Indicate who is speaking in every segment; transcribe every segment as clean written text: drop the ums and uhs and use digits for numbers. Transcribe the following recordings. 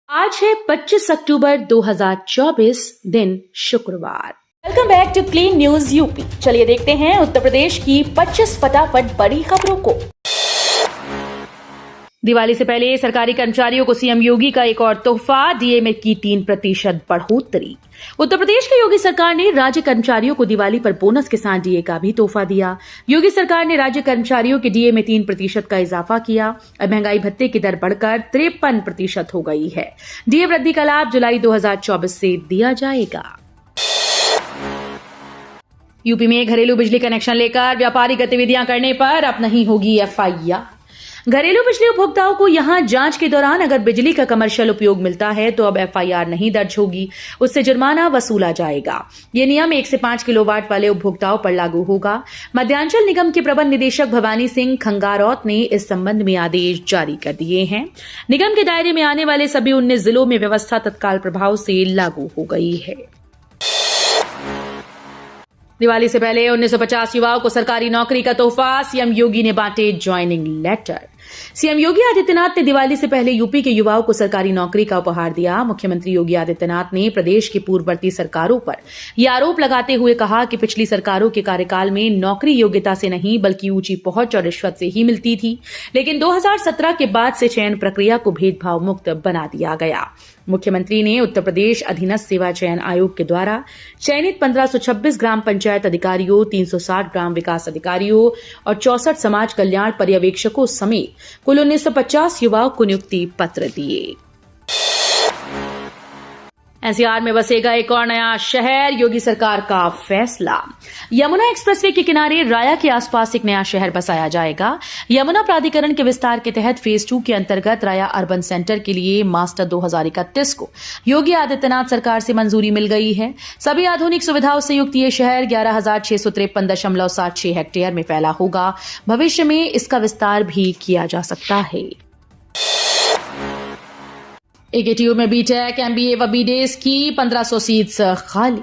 Speaker 1: आज है 25 अक्टूबर 2024, दिन शुक्रवार।
Speaker 2: Welcome back to clean news UP. चलिए देखते हैं उत्तर प्रदेश की 25 फटाफट बड़ी खबरों को।
Speaker 1: दिवाली से पहले सरकारी कर्मचारियों को सीएम योगी का एक और तोहफा, डीए में की 3% बढ़ोतरी। उत्तर प्रदेश की योगी सरकार ने राज्य कर्मचारियों को दिवाली पर बोनस के साथ डीए का भी तोहफा दिया। योगी सरकार ने राज्य कर्मचारियों के डीए में 3% का इजाफा किया। अब महंगाई भत्ते की दर बढ़कर 53% हो गई है। डीए वृद्धि का लाभ जुलाई 2024 से दिया जाएगा। यूपी में घरेलू बिजली कनेक्शन लेकर व्यापारिक गतिविधियां करने पर अब नहीं होगी एफआईआर। घरेलू बिजली उपभोक्ताओं को यहां जांच के दौरान अगर बिजली का कमर्शियल उपयोग मिलता है तो अब एफआईआर नहीं दर्ज होगी, उससे जुर्माना वसूला जाएगा। यह नियम 1 से 5 किलोवाट वाले उपभोक्ताओं पर लागू होगा। मध्यांचल निगम के प्रबंध निदेशक भवानी सिंह खंगारौत ने इस संबंध में आदेश जारी कर दिए हैं। निगम के दायरे में आने वाले सभी 19 जिलों में व्यवस्था तत्काल प्रभाव से लागू हो गई है। दिवाली से पहले 1950 युवाओं को सरकारी नौकरी का तोहफा, सीएम योगी ने बांटे joining letter. CM Yogi Adityanath ने दिवाली से पहले यूपी के युवाओं को सरकारी नौकरी का उपहार दिया। मुख्यमंत्री योगी आदित्यनाथ ने प्रदेश की पूर्ववर्ती सरकारों पर यह आरोप लगाते हुए कहा कि पिछली सरकारों के कार्यकाल में नौकरी योग्यता से नहीं बल्कि ऊंची पहुंच और रिश्वत से ही मिलती थी, लेकिन 2017 के बाद से चयन प्रक्रिया को भेदभाव मुक्त बना दिया गया। मुख्यमंत्री ने उत्तर प्रदेश अधीनस्थ सेवा चयन आयोग के द्वारा चयनित 1526 ग्राम पंचायत अधिकारियों, 360 ग्राम विकास अधिकारियों और 64 समाज कल्याण पर्यवेक्षकों समेत कुल 1950 युवाओं को नियुक्ति पत्र दिए। एनसीआर में बसेगा एक और नया शहर, योगी सरकार का फैसला। यमुना एक्सप्रेसवे के किनारे राया के आसपास एक नया शहर बसाया जाएगा। यमुना प्राधिकरण के विस्तार के तहत फेज 2 के अंतर्गत राया अर्बन सेंटर के लिए मास्टर 2031 को योगी आदित्यनाथ सरकार से मंजूरी मिल गई है। सभी आधुनिक सुविधाओं से युक्त ये शहर 11,653.76 हेक्टेयर में फैला होगा। भविष्य में इसका विस्तार भी किया जा सकता है। एकेटीयू में बीटेक, एमबीए व बीडीएस की 1500 सीट्स खाली।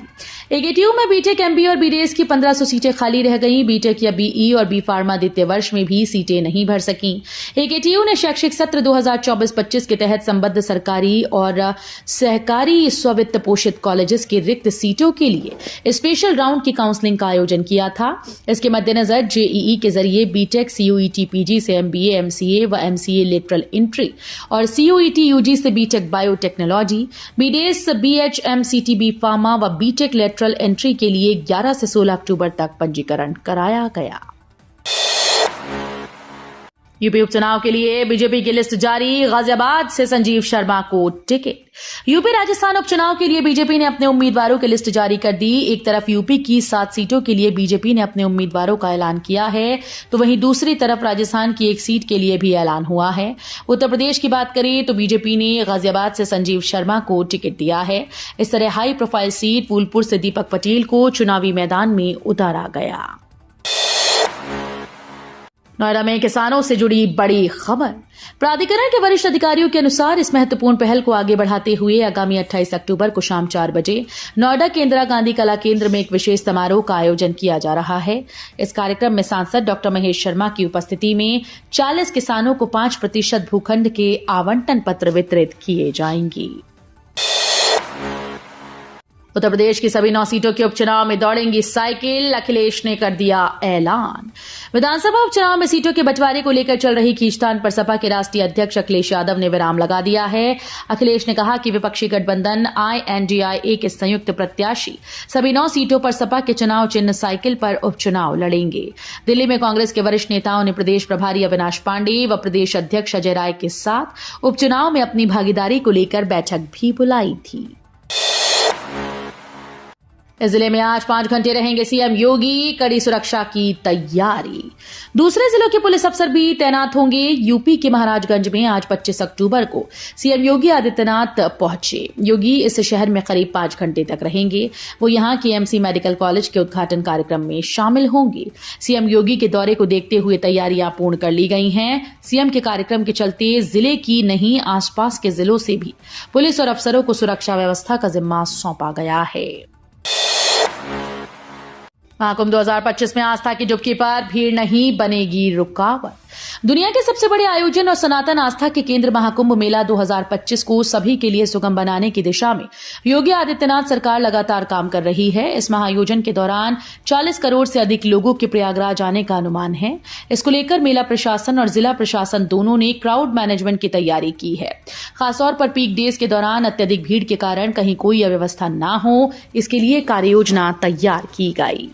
Speaker 1: एकेटीयू में बीटेक, एमबीए और बीडीएस की 1500 सीटें खाली रह गईं। बीटेक या बीई और बी फार्मा द्वितीय वर्ष में भी सीटें नहीं भर सकीं। एकेटीयू ने शैक्षिक सत्र 2024-25 के तहत संबद्ध सरकारी और सहकारी स्ववित्त पोषित कॉलेजेस की रिक्त सीटों के लिए स्पेशल राउंड की काउंसलिंग का आयोजन किया था। इसके मद्देनजर जेईई के जरिए बीटेक, सीयूईटी पीजी से एमबीए, एमसीए व एमसीए लेटरल एंट्री और सीयूईटी यूजी से BTech biotechnology, BDS, BHMCT, B pharma व बीटेक लेटरल एंट्री के लिए 11 से 16 अक्टूबर तक पंजीकरण कराया गया। यूपी उपचुनाव के लिए बीजेपी की लिस्ट जारी, गाजियाबाद से संजीव शर्मा को टिकट। यूपी राजस्थान उपचुनाव के लिए बीजेपी ने अपने उम्मीदवारों की लिस्ट जारी कर दी। एक तरफ यूपी की 7 सीटों के लिए बीजेपी ने अपने उम्मीदवारों का ऐलान किया है, तो वहीं दूसरी तरफ राजस्थान की एक सीट के लिए भी ऐलान हुआ है। उत्तर प्रदेश की बात करें तो बीजेपी ने गाजियाबाद से संजीव शर्मा को टिकट दिया है। इस तरह हाई प्रोफाइल सीट फूलपुर से दीपक पटेल को चुनावी मैदान में उतारा गया। नोएडा में किसानों से जुड़ी बड़ी खबर। प्राधिकरण के वरिष्ठ अधिकारियों के अनुसार इस महत्वपूर्ण पहल को आगे बढ़ाते हुए आगामी 28 अक्टूबर को शाम 4 बजे नोएडा के इंदिरा गांधी कला केंद्र में एक विशेष समारोह का आयोजन किया जा रहा है। इस कार्यक्रम में सांसद डॉक्टर महेश शर्मा की उपस्थिति में 40 किसानों को 5% भूखंड के आवंटन पत्र वितरित किए जाएंगे। उत्तर प्रदेश की सभी 9 सीटों के उपचुनाव में दौड़ेंगी साइकिल, अखिलेश ने कर दिया ऐलान। विधानसभा उपचुनाव में सीटों के बंटवारे को लेकर चल रही खींचतान पर सपा के राष्ट्रीय अध्यक्ष अखिलेश यादव ने विराम लगा दिया है। अखिलेश ने कहा कि विपक्षी गठबंधन INDIA के संयुक्त प्रत्याशी सभी 9 सीटों पर सपा के चुनाव चिन्ह साइकिल पर उपचुनाव लड़ेंगे। दिल्ली में कांग्रेस के वरिष्ठ नेताओं ने प्रदेश प्रभारी अविनाश पांडे व प्रदेश अध्यक्ष अजय राय के साथ उपचुनाव में अपनी भागीदारी को लेकर बैठक भी बुलाई थी। इस जिले में आज 5 घंटे रहेंगे सीएम योगी, कड़ी सुरक्षा की तैयारी। दूसरे जिलों के पुलिस अफसर भी तैनात होंगे। यूपी के महाराजगंज में आज 25 अक्टूबर को सीएम योगी आदित्यनाथ पहुंचे। योगी इस शहर में करीब 5 घंटे तक रहेंगे। वो यहां के एमसी मेडिकल कॉलेज के उद्घाटन कार्यक्रम में शामिल होंगे। सीएम योगी के दौरे को देखते हुए तैयारियां पूर्ण कर ली गई हैं। सीएम के कार्यक्रम के चलते जिले की नहीं आसपास के जिलों से भी पुलिस और अफसरों को सुरक्षा व्यवस्था का जिम्मा सौंपा गया है। महाकुंभ 2025 में आस्था की डुबकी पर भीड़ नहीं बनेगी रुकावट। दुनिया के सबसे बड़े आयोजन और सनातन आस्था के केंद्र महाकुंभ मेला 2025 को सभी के लिए सुगम बनाने की दिशा में योगी आदित्यनाथ सरकार लगातार काम कर रही है। इस महाआयोजन के दौरान 40 करोड़ से अधिक लोगों के प्रयागराज आने का अनुमान है। इसको लेकर मेला प्रशासन और जिला प्रशासन दोनों ने क्राउड मैनेजमेंट की तैयारी की है। खासतौर पर पीक डेज के दौरान अत्यधिक भीड़ के कारण कहीं कोई अव्यवस्था न हो, इसके लिए कार्ययोजना तैयार की गई।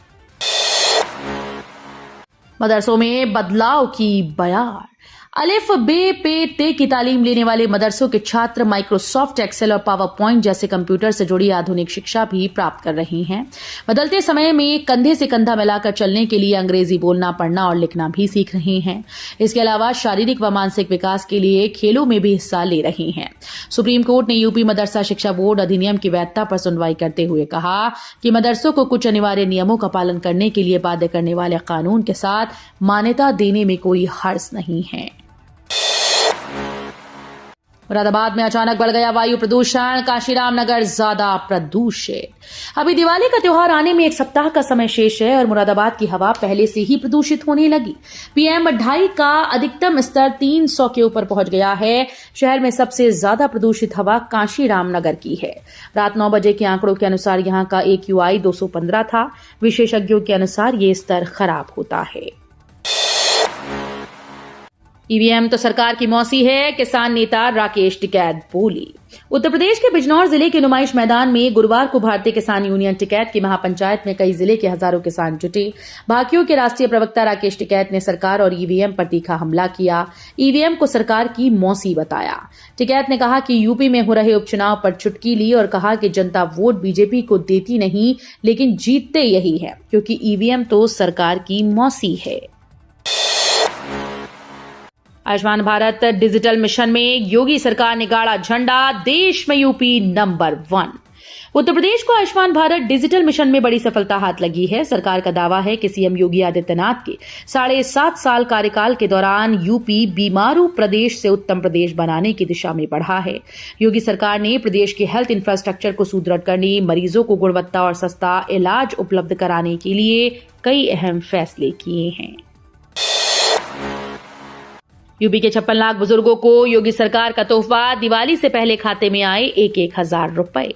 Speaker 1: मदरसों में बदलाव की बयार। अलिफ बे पे ते की तालीम लेने वाले मदरसों के छात्र माइक्रोसॉफ्ट एक्सेल और पावर पॉइंट जैसे कंप्यूटर से जुड़ी आधुनिक शिक्षा भी प्राप्त कर रही हैं। बदलते समय में कंधे से कंधा मिलाकर चलने के लिए अंग्रेजी बोलना, पढ़ना और लिखना भी सीख रही हैं। इसके अलावा शारीरिक व मानसिक विकास के लिए खेलों में भी हिस्सा ले रही हैं। सुप्रीम कोर्ट ने यूपी मदरसा शिक्षा बोर्ड अधिनियम की वैधता पर सुनवाई करते हुए कहा कि मदरसों को कुछ अनिवार्य नियमों का पालन करने के लिए बाध्य करने वाले कानून के साथ मान्यता देने में कोई हर्ज नहीं है। मुरादाबाद में अचानक बढ़ गया वायु प्रदूषण, काशीराम नगर ज्यादा प्रदूषित। अभी दिवाली का त्योहार आने में एक सप्ताह का समय शेष है और मुरादाबाद की हवा पहले से ही प्रदूषित होने लगी। PM 2.5 का अधिकतम स्तर 300 के ऊपर पहुंच गया है। शहर में सबसे ज्यादा प्रदूषित हवा काशीराम नगर की है। रात 9 बजे के आंकड़ों के अनुसार यहां का AQI 215 था। विशेषज्ञों के अनुसार ये स्तर खराब होता है। ईवीएम तो सरकार की मौसी है, किसान नेता राकेश टिकैत बोली। उत्तर प्रदेश के बिजनौर जिले के नुमाइश मैदान में गुरुवार को भारतीय किसान यूनियन टिकैत की महापंचायत में कई जिले के हजारों किसान जुटे। भाकियों के राष्ट्रीय प्रवक्ता राकेश टिकैत ने सरकार और ईवीएम पर तीखा हमला किया। ईवीएम को सरकार की मौसी बताया। टिकैत ने कहा कि यूपी में हो रहे उपचुनाव पर चुटकी ली और कहा कि जनता वोट बीजेपी को देती नहीं, लेकिन जीतते यही है, क्योंकि ईवीएम तो सरकार की मौसी है। आयुष्मान भारत डिजिटल मिशन में योगी सरकार ने गाड़ा झंडा, देश में यूपी नंबर 1। उत्तर प्रदेश को आयुष्मान भारत डिजिटल मिशन में बड़ी सफलता हाथ लगी है। सरकार का दावा है कि सीएम योगी आदित्यनाथ के 7.5 साल कार्यकाल के दौरान यूपी बीमारू प्रदेश से उत्तम प्रदेश बनाने की दिशा में बढ़ा है। योगी सरकार ने प्रदेश के हेल्थ इंफ्रास्ट्रक्चर को सुदृढ़ करने, मरीजों को गुणवत्ता और सस्ता इलाज उपलब्ध कराने के लिए कई अहम फैसले किए हैं। यूपी के 56 लाख बुजुर्गों को योगी सरकार का तोहफा, दिवाली से पहले खाते में आए 1,000 रुपए।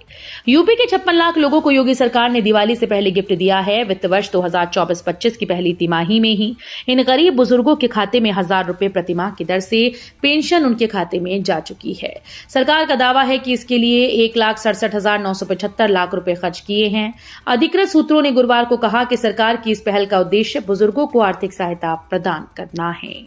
Speaker 1: यूपी के 56 लाख लोगों को योगी सरकार ने दिवाली से पहले गिफ्ट दिया है। वित्त वर्ष 2024-25 की पहली तिमाही में ही इन गरीब बुजुर्गों के खाते में 1,000 रुपए प्रतिमाह की दर से पेंशन उनके खाते में जा चुकी है। सरकार का दावा है कि इसके लिए 1,67,975 लाख रुपए खर्च किए हैं। अधिकृत सूत्रों ने गुरुवार को कहा कि सरकार की इस पहल का उद्देश्य बुजुर्गों को आर्थिक सहायता प्रदान करना है।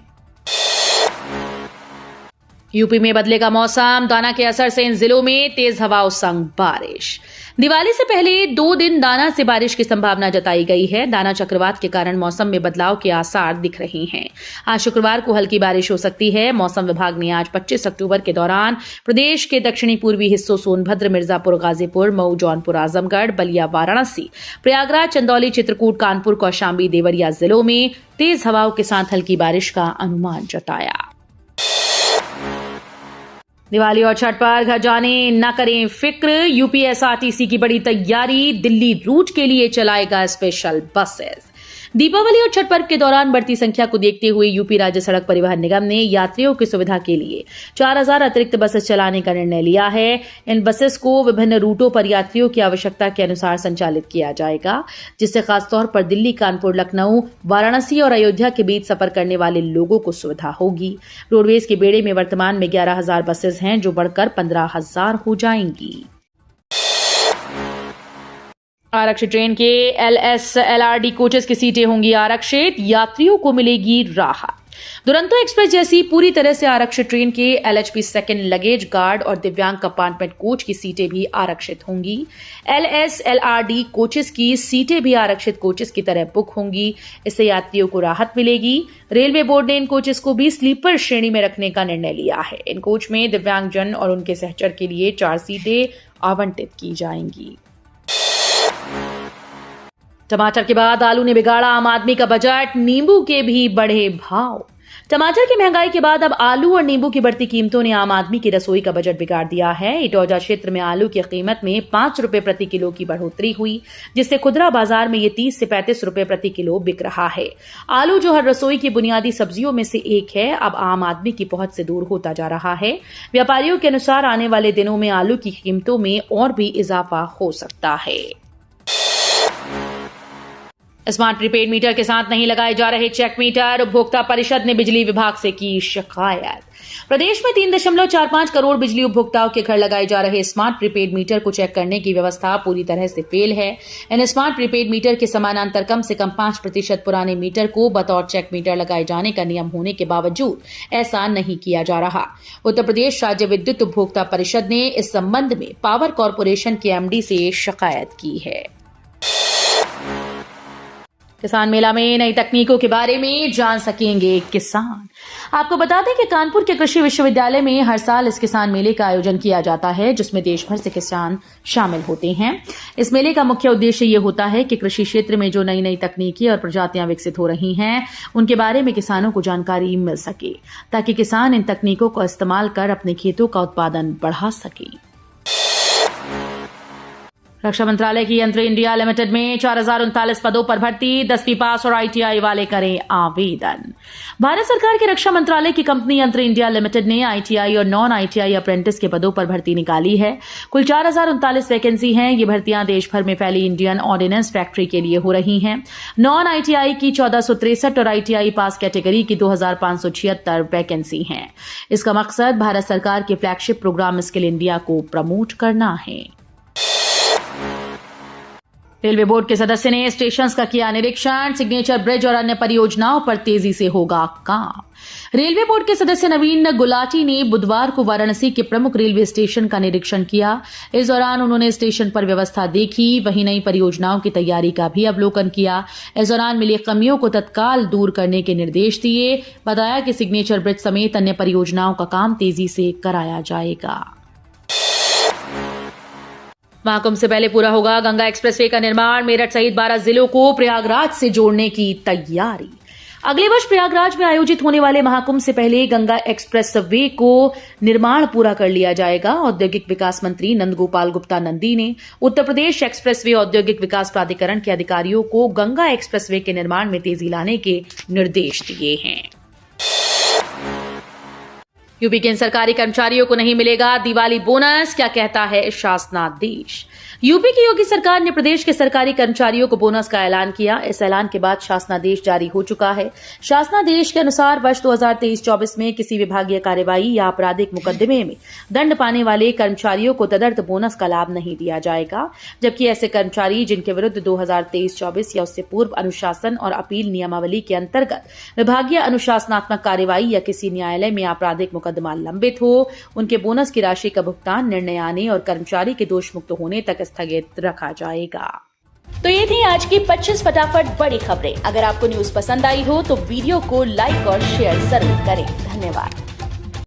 Speaker 1: यूपी में बदलेगा मौसम, दाना के असर से इन जिलों में तेज हवाओं संग बारिश। दिवाली से पहले 2 दिन दाना से बारिश की संभावना जताई गई है। दाना चक्रवात के कारण मौसम में बदलाव के आसार दिख रहे हैं। आज शुक्रवार को हल्की बारिश हो सकती है। मौसम विभाग ने आज 25 अक्टूबर के दौरान प्रदेश के दक्षिणी पूर्वी हिस्सों सोनभद्र, मिर्जापुर, गाजीपुर, मऊ, जौनपुर, आजमगढ़, बलिया, वाराणसी, प्रयागराज, चंदौली, चित्रकूट, कानपुर, कौशाम्बी, देवरिया जिलों में तेज हवाओं के साथ हल्की बारिश का अनुमान जताया। दिवाली और छठ पर घर जाने न करें फिक्र, यूपीएसआरटीसी की बड़ी तैयारी, दिल्ली रूट के लिए चलाएगा स्पेशल बसेस। दीपावली और छठ पर्व के दौरान बढ़ती संख्या को देखते हुए यूपी राज्य सड़क परिवहन निगम ने यात्रियों की सुविधा के लिए 4,000 अतिरिक्त बसेस चलाने का निर्णय लिया है। इन बसेस को विभिन्न रूटों पर यात्रियों की आवश्यकता के अनुसार संचालित किया जाएगा, जिससे खासतौर पर दिल्ली, कानपुर, लखनऊ, वाराणसी और अयोध्या के बीच सफर करने वाले लोगों को सुविधा होगी। रोडवेज के बेड़े में वर्तमान में 11,000 बसेस हैं, जो बढ़कर 15,000 हो जाएंगी। आरक्षित ट्रेन के LS LRD कोचेस की सीटें होंगी आरक्षित, यात्रियों को मिलेगी राहत। दुरंतो एक्सप्रेस जैसी पूरी तरह से आरक्षित ट्रेन के LHP सेकंड लगेज गार्ड और दिव्यांग कंपार्टमेंट कोच की सीटें भी आरक्षित होंगी। LS LRD कोचेस की सीटें भी आरक्षित कोचेस की तरह बुक होंगी। इससे यात्रियों को राहत मिलेगी। रेलवे बोर्ड ने इन कोचेस को भी स्लीपर श्रेणी में रखने का निर्णय लिया है। इन कोच में दिव्यांगजन और उनके सहचर के लिए 4 सीटें आवंटित की जाएंगी। टमाटर के बाद आलू ने बिगाड़ा आम आदमी का बजट, नींबू के भी बढ़े भाव। टमाटर की महंगाई के बाद अब आलू और नींबू की बढ़ती कीमतों ने आम आदमी की रसोई का बजट बिगाड़ दिया है। इटौजा क्षेत्र में आलू की कीमत में 5 रुपए प्रति किलो की बढ़ोतरी हुई, जिससे खुदरा बाजार में ये 30 से 35 रुपए प्रति किलो बिक रहा है। आलू जो हर रसोई की बुनियादी सब्जियों में से एक है, अब आम आदमी की पहुंच से दूर होता जा रहा है। व्यापारियों के अनुसार आने वाले दिनों में आलू की कीमतों में और भी इजाफा हो सकता है। स्मार्ट प्रीपेड मीटर के साथ नहीं लगाए जा रहे चेक मीटर, उपभोक्ता परिषद ने बिजली विभाग से की शिकायत। प्रदेश में 3.45 करोड़ बिजली उपभोक्ताओं के घर लगाए जा रहे स्मार्ट प्रीपेड मीटर को चेक करने की व्यवस्था पूरी तरह से फेल है। इन स्मार्ट प्रीपेड मीटर के समानांतर कम से कम 5% पुराने मीटर को बतौर चेक मीटर लगाए जाने का नियम होने के बावजूद ऐसा नहीं किया जा रहा। उत्तर प्रदेश राज्य विद्युत उपभोक्ता परिषद ने इस संबंध में पावर कॉर्पोरेशन के एमडी से शिकायत की है। किसान मेला में नई तकनीकों के बारे में जान सकेंगे किसान। आपको बता दें कि कानपुर के कृषि विश्वविद्यालय में हर साल इस किसान मेले का आयोजन किया जाता है, जिसमें देश भर से किसान शामिल होते हैं। इस मेले का मुख्य उद्देश्य ये होता है कि कृषि क्षेत्र में जो नई नई तकनीकी और प्रजातियां विकसित हो रही हैं, उनके बारे में किसानों को जानकारी मिल सके, ताकि किसान इन तकनीकों का इस्तेमाल कर अपने खेतों का उत्पादन बढ़ा सके। रक्षा मंत्रालय की यंत्र इंडिया लिमिटेड में 4039 पदों पर भर्ती, 10वीं पास और आईटीआई वाले करें आवेदन। भारत सरकार के रक्षा मंत्रालय की कंपनी यंत्र इंडिया लिमिटेड ने आईटीआई और नॉन आईटीआई अप्रेंटिस के पदों पर भर्ती निकाली है। कुल 4039 वैकेंसी हैं। ये भर्तियां देश भर में फैली इंडियन ऑर्डिनेंस फैक्ट्री के लिए हो रही हैं। नॉन आईटीआई की 1463 और आईटीआई पास कैटेगरी की 2576 वैकेंसी हैं। इसका मकसद भारत सरकार के फ्लैगशिप प्रोग्राम स्किल इंडिया को प्रमोट करना है। रेलवे बोर्ड के सदस्य ने स्टेशंस का किया निरीक्षण, सिग्नेचर ब्रिज और अन्य परियोजनाओं पर तेजी से होगा काम। रेलवे बोर्ड के सदस्य नवीन गुलाटी ने बुधवार को वाराणसी के प्रमुख रेलवे स्टेशन का निरीक्षण किया। इस दौरान उन्होंने स्टेशन पर व्यवस्था देखी, वहीं नई परियोजनाओं की तैयारी का भी अवलोकन किया। इस दौरान मिली कमियों को तत्काल दूर करने के निर्देश दिए। बताया कि सिग्नेचर ब्रिज समेत अन्य परियोजनाओं का काम तेजी से कराया जाएगा। महाकुंभ से पहले पूरा होगा गंगा एक्सप्रेसवे का निर्माण, मेरठ सहित 12 जिलों को प्रयागराज से जोड़ने की तैयारी। अगले वर्ष प्रयागराज में आयोजित होने वाले महाकुंभ से पहले गंगा एक्सप्रेसवे को निर्माण पूरा कर लिया जाएगा। औद्योगिक विकास मंत्री नंदगोपाल गुप्ता नंदी ने उत्तर प्रदेश एक्सप्रेसवे औद्योगिक विकास प्राधिकरण के अधिकारियों को गंगा एक्सप्रेसवे के निर्माण में तेजी लाने के निर्देश दिए हैं। यूपी के सरकारी कर्मचारियों को नहीं मिलेगा दिवाली बोनस, क्या कहता है शासनादेश। यूपी की योगी सरकार ने प्रदेश के सरकारी कर्मचारियों को बोनस का ऐलान किया। इस ऐलान के बाद शासनादेश जारी हो चुका है। शासनादेश के अनुसार वर्ष 2023-24 में किसी विभागीय कार्यवाही या आपराधिक मुकदमे में दंड पाने वाले कर्मचारियों को तदर्थ बोनस का लाभ नहीं दिया जाएगा, जबकि ऐसे कर्मचारी जिनके विरुद्ध 2023-24 या उससे पूर्व अनुशासन और अपील नियमावली के अंतर्गत विभागीय अनुशासनात्मक कार्यवाही या किसी न्यायालय में आपराधिक मुकदमा लंबित हो, उनके बोनस की राशि का भुगतान निर्णय आने और कर्मचारी के दोष मुक्त होने तक स्थगित रखा जाएगा।
Speaker 2: तो ये थी आज की 25 फटाफट बड़ी खबरें। अगर आपको न्यूज पसंद आई हो तो वीडियो को लाइक और शेयर जरूर करें। धन्यवाद।